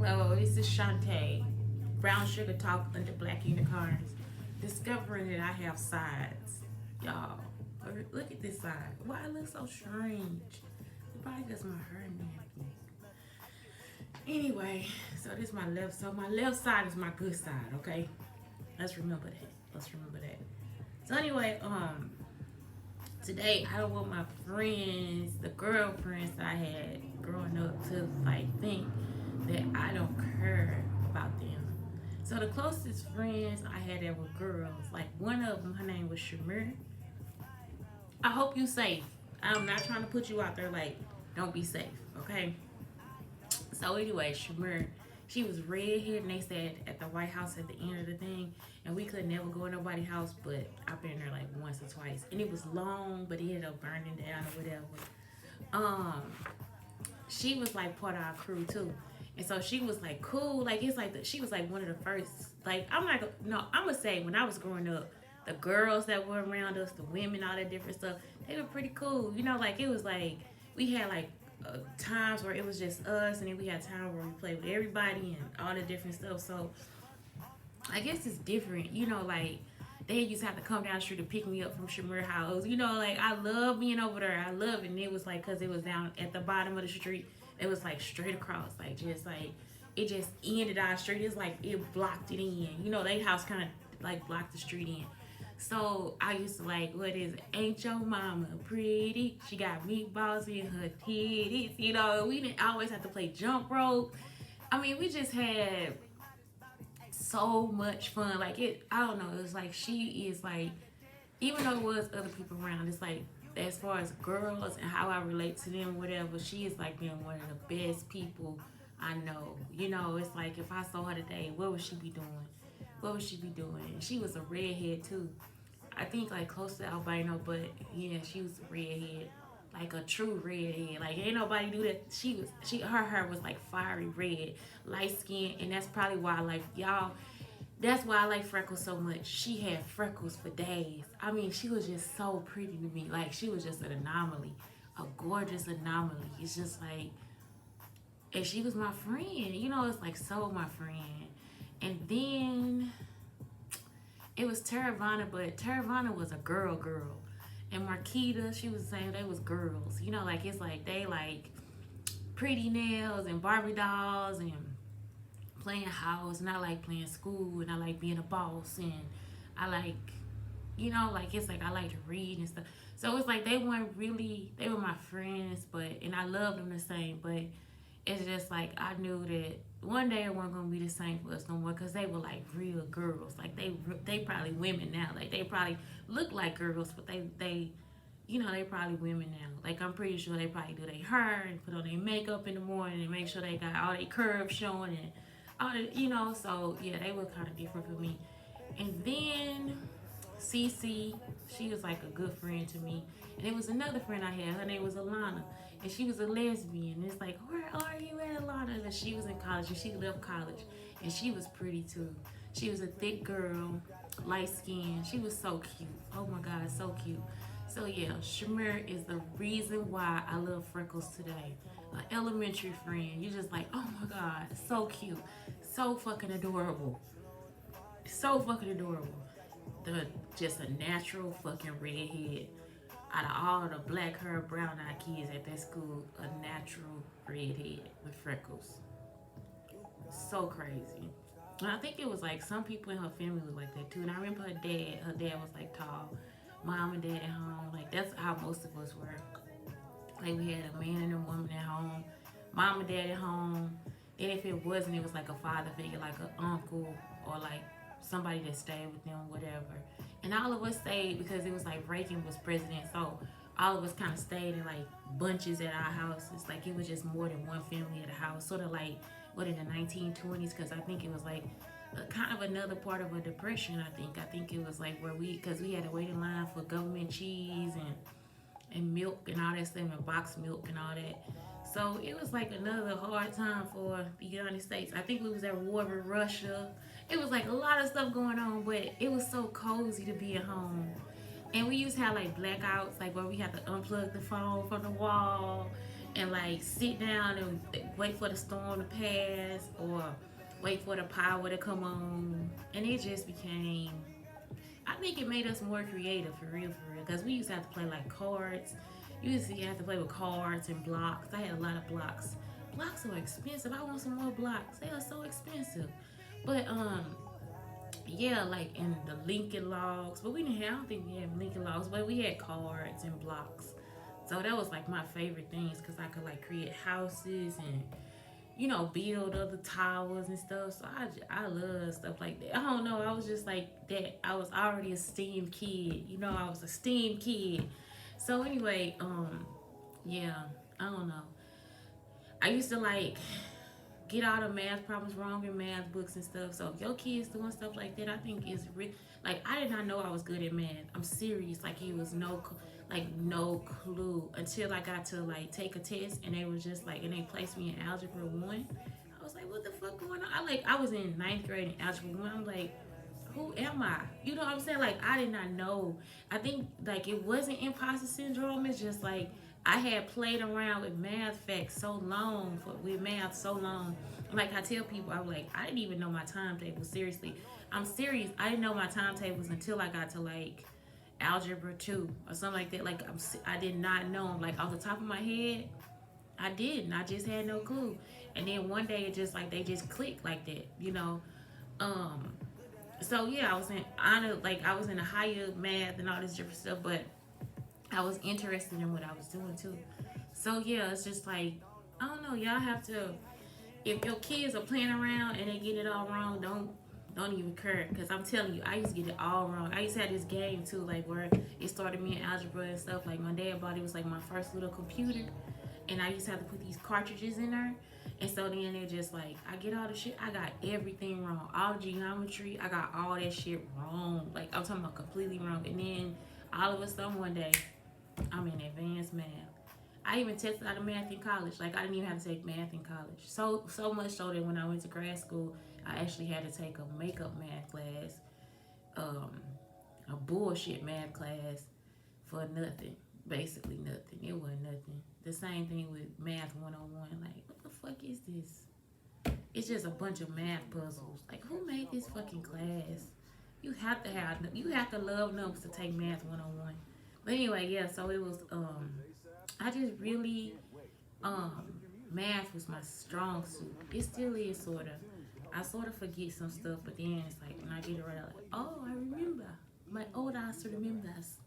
Hello, this is Shantae. Brown Sugar Talk under Black Unicorns. Discovering that I have sides. Y'all, look at this side. Why it looks so strange? It probably because my hair and everything. Anyway, so this is my left. So my left side is my good side, okay? Let's remember that. Let's remember that. So anyway, today I don't want my friends, the girlfriends that I had growing up to like think that I don't care about them. So the closest friends I had that were girls, like one of them, her name was Shamir. I hope you safe. I'm not trying to put you out there like don't be safe, okay? So anyway, Shamir, she was redhead, and they said at the White House at the end of the thing, and we could never go in nobody's house, but I've been there like once or twice, and it was long, but it ended up burning down or whatever. Um, she was like part of our crew too. And so she was like cool, like it's like she was like one of the first. Like I'm not, no, I'm gonna say when I was growing up, the girls that were around us, the women, all that different stuff, they were pretty cool. You know, like it was like we had like times where it was just us, and then we had times where we played with everybody and all the different stuff. So I guess it's different, you know, like they used to have to come down the street to pick me up from Shamir House. You know, like I love being over there. I love it. And it was like, because it was down at the bottom of the street. It was like straight across, like just like, it just ended our street. It's like it blocked it in. You know, they house kind of like blocked the street in. So I used to like, what is it? Ain't your mama pretty? She got meatballs in her titties. You know, we didn't always have to play jump rope. I mean, we just had so much fun. Like it, I don't know. It was like she is like, even though it was other people around, it's like as far as girls and how I relate to them, whatever. She is like being one of the best people I know. You know, it's like if I saw her today, what would she be doing? What would she be doing? And she was a redhead too. I think like close to albino, but yeah, she was a redhead, like a true redhead. Like ain't nobody do that. Her hair was like fiery red, light skin, and that's probably why I like y'all. That's why I like Freckles so much. She had freckles for days. I mean, she was just so pretty to me. Like she was just an anomaly, a gorgeous anomaly. It's just like, and she was my friend. You know, it's like so my friend. And then it was Teravana, but Teravana was a girl. And Marquita, she was saying they was girls. You know, like it's like they like pretty nails and Barbie dolls and playing house, and I like playing school, and I like being a boss, and I like, you know, like it's like I like to read and stuff. So it's like they weren't really, they were my friends, but, and I loved them the same, but it's just like I knew that one day it wasn't gonna be the same for us no more, because they were like real girls. Like they probably women now. Like they probably look like girls, but they you know, they probably women now. Like I'm pretty sure they probably do their hair and put on their makeup in the morning and make sure they got all their curves showing and all the, you know. So yeah, they were kind of different for me. And then Cece, she was like a good friend to me. And it was another friend I had. Her name was Alana, and she was a lesbian. It's like, where are you at, Alana? And she was in college, and she left college, and she was pretty too. She was a thick girl, light skin. She was so cute. Oh my God, so cute. So yeah, Shamir is the reason why I love Freckles today. An elementary friend. You just like, oh my God, so cute, so fucking adorable, so fucking adorable. The just a natural fucking redhead. Out of all the black hair, brown eyed kids at that school, a natural redhead with freckles. So crazy. And I think it was like some people in her family was like that too. And I remember her dad. Her dad was like tall. Mom and dad at home. Like that's how most of us were. Like we had a man and a woman at home, mom and dad at home. And if it wasn't, it was like a father figure, like an uncle or like somebody that stayed with them, whatever. And all of us stayed because it was like Reagan was president, so all of us kind of stayed in like bunches at our houses. Like it was just more than one family at a house, sort of like what in the 1920s, because I think it was like kind of another part of a depression. I think it was like where because we had to wait in line for government cheese and milk and all that stuff and boxed milk and all that. So it was like another hard time for the United States. I think we was at war with Russia. It was like a lot of stuff going on, but it was so cozy to be at home. And we used to have like blackouts, like where we had to unplug the phone from the wall and like sit down and wait for the storm to pass or wait for the power to come on. And it just became, I think it made us more creative for real, because we used to have to play like cards. You used to have to play with cards and blocks. I had a lot of blocks. Blocks are expensive. I want some more blocks. They are so expensive. But yeah, like in the Lincoln Logs, but we didn't have, I don't think we had Lincoln Logs, but we had cards and blocks. So that was like my favorite things because I could like create houses and build other towers and stuff. So I love stuff like that. I don't know. I was just like that. I was already a STEAM kid. I was a STEAM kid. So anyway, yeah, I don't know. I used to like get all the math problems wrong in math books and stuff. So if your kids doing stuff like that, I think it's like I did not know I was good at math. I'm serious. Like it was no clue until I got to like take a test and they was just like and they placed me in algebra 1. I was like, what the fuck going on? I was in ninth grade in algebra 1. I'm like, who am I? You know what I'm saying? Like I did not know. I think like it wasn't imposter syndrome. It's just like I had played around with math facts so long, with math so long. Like I tell people, I'm like, I didn't even know my timetable. Seriously, I'm serious. I didn't know my timetables until I got to like algebra 2 or something like that. Like I did not know them. Like off the top of my head, I didn't. I just had no clue. And then one day it just like they just clicked like that. Um. So yeah, I was in honor, like I was in a higher math and all this different stuff, but I was interested in what I was doing too. So yeah, it's just like I don't know. Y'all have to, if your kids are playing around and they get it all wrong, don't even care. Cause I'm telling you, I used to get it all wrong. I used to have this game too, like where it started me in algebra and stuff. Like my dad bought it was like my first little computer, and I used to have to put these cartridges in there. And so then they're just like, I get all the shit. I got everything wrong. All geometry, I got all that shit wrong. Like I'm talking about completely wrong. And then all of a sudden one day, I'm in advanced math. I even tested out of math in college. Like I didn't even have to take math in college. So much so that when I went to grad school, I actually had to take a makeup math class, um, a bullshit math class for nothing. Basically nothing. It wasn't nothing. The same thing with math 101. Like what the fuck is this? It's just a bunch of math puzzles. Like who made this fucking class? You have to love numbers to take math 101. But anyway, yeah, so it was I just really um math was my strong suit. It still is sorta. I sort of forget some stuff, but then it's like when I get it right, I'm like, oh, I remember. My old ass remembers.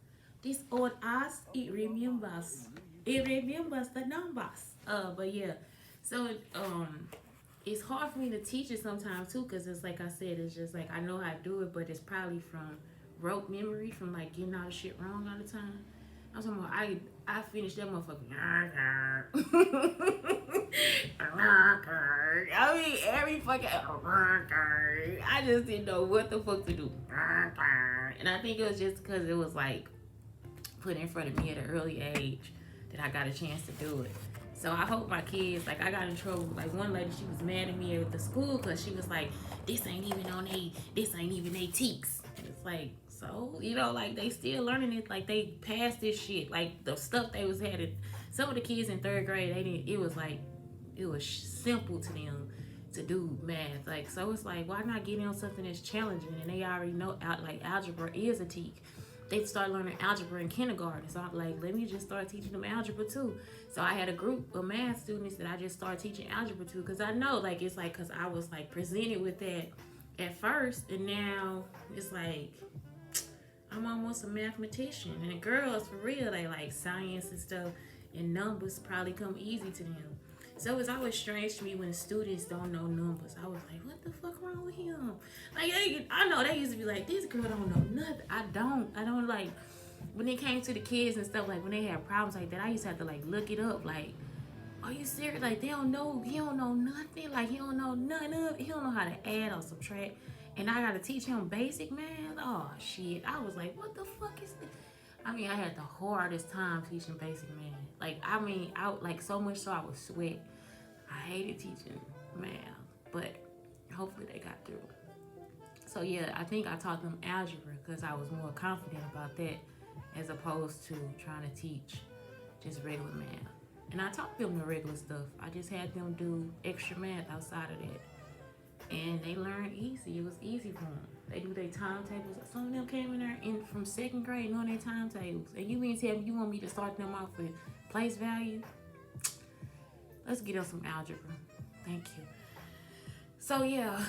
This old ass, it remembers. It remembers the numbers. But yeah, so it's hard for me to teach it sometimes too, cause it's like I said, it's just like I know how to do it, but it's probably from rote memory, from like getting all the shit wrong all the time. I'm talking about I finished that motherfucker. I mean every fucking I just didn't know what the fuck to do. And I think it was just because it was like put in front of me at an early age that I got a chance to do it. So I hope my kids, like I got in trouble. Like one lady, she was mad at me at the school because she was like, this ain't even they teaks. And it's like, so, like they still learning it. Like they passed this shit. Like the stuff they was had. Some of the kids in third grade, they didn't, it was simple to them to do math. Like, so it's like, why not get on something that's challenging? And they already know, like algebra is a teak. They start learning algebra in kindergarten. So I'm like, let me just start teaching them algebra too. So I had a group of math students that I just started teaching algebra to, because I know, like, it's like, because I was like presented with that at first, and now it's like I'm almost a mathematician. And the girls, for real, they like science and stuff, and numbers probably come easy to them. So it's always strange to me when students don't know numbers. I was like, what the fuck wrong with him? Like, I know they used to be like, this girl don't know nothing. I don't like, when it came to the kids and stuff, like when they had problems like that, I used to have to like look it up. Like, are you serious? Like, he don't know nothing. Like, he don't know none of it. He don't know how to add or subtract. And I got to teach him basic math. Oh, shit. I was like, what the fuck is this? I mean, I had the hardest time teaching basic math. Like, I mean, like so much so I would sweat. I hated teaching math, but hopefully they got through. So yeah, I think I taught them algebra because I was more confident about that as opposed to trying to teach just regular math. And I taught them the regular stuff. I just had them do extra math outside of that. And they learned easy. It was easy for them. They do their timetables. Some of them came in there from second grade knowing their timetables. And you mean to tell me you want me to start them off with place value? Let's get on some algebra. Thank you. So yeah,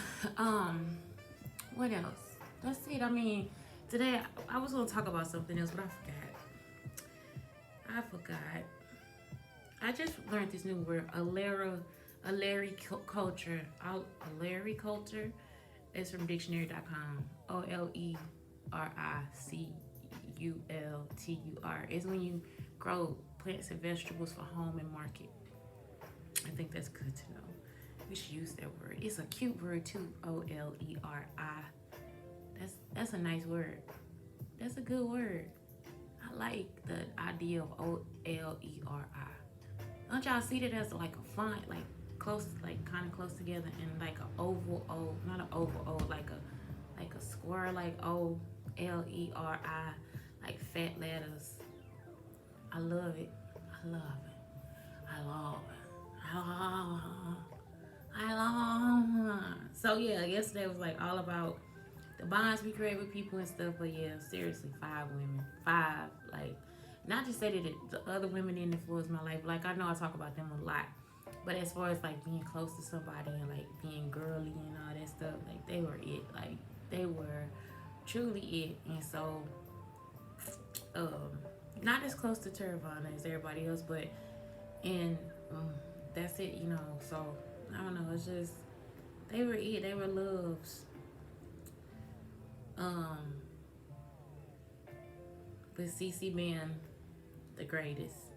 what else? That's it. I mean, today I was gonna talk about something else, but I forgot. I just learned this new word, Olericulture. Olericulture is from dictionary.com. Olericultur is when you grow plants and vegetables for home and market. I think that's good to know. We should use that word. It's a cute word too. Oleri. That's a nice word. That's a good word. I like the idea of Oleri. Don't y'all see that as like a font, like close, like kind of close together, and like an oval O, not an oval O, like a square, like Oleri, like fat letters. I love it. I love it. I love it. I love. So yeah, yesterday was like all about the bonds we create with people and stuff. But yeah, seriously, 5 women, 5. Like, not to say that the other women didn't influence my life. Like, I know I talk about them a lot, but as far as like being close to somebody and like being girly and all that stuff, like they were it. Like they were truly it. And so, not as close to Teravana as everybody else, but and that's it, you know. So I don't know. It's just they were it. They were loves. With CC being the greatest.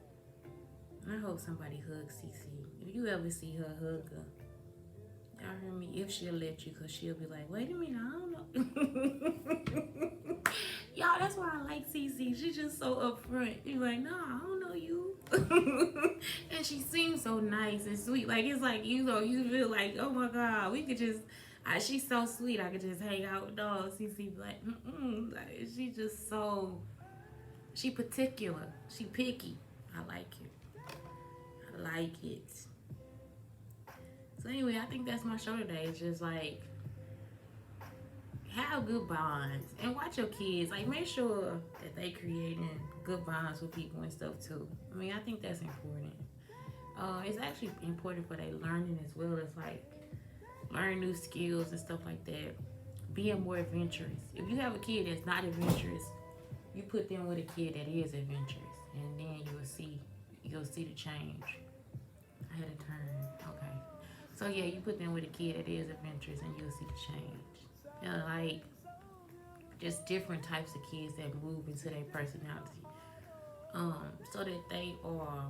I hope somebody hugs CC. If you ever see her, hug her. Y'all hear me? If she'll let you, because she'll be like, wait a minute, I don't know. Y'all, that's why I like CC. She's just so upfront. She's like, nah, I don't know you. And she seems so nice and sweet. Like, it's like, you know, you feel like, oh my God, we could just, she's so sweet. I could just hang out with dogs. CC like, like, she's just so, she particular. She picky. I like it. I like it. So anyway, I think that's my show today. It's just like, have good bonds and watch your kids. Like, make sure that they creating good bonds with people and stuff too. I mean, I think that's important. It's actually important for their learning as well as like learn new skills and stuff like that. Being more adventurous. If you have a kid that's not adventurous, you put them with a kid that is adventurous, and then you'll see the change. I had a turn. Okay. So yeah, you put them with a kid that is adventurous, and you'll see the change. Like just different types of kids that move into their personality, so that they are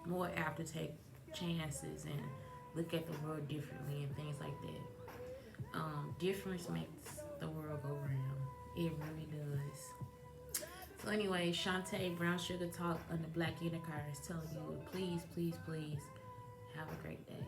more apt to take chances and look at the world differently and things like that. Difference makes the world go round. It really does. So anyway, Shantae Brown Sugar Talk on the Black Unicorn is telling you, please, please, please have a great day.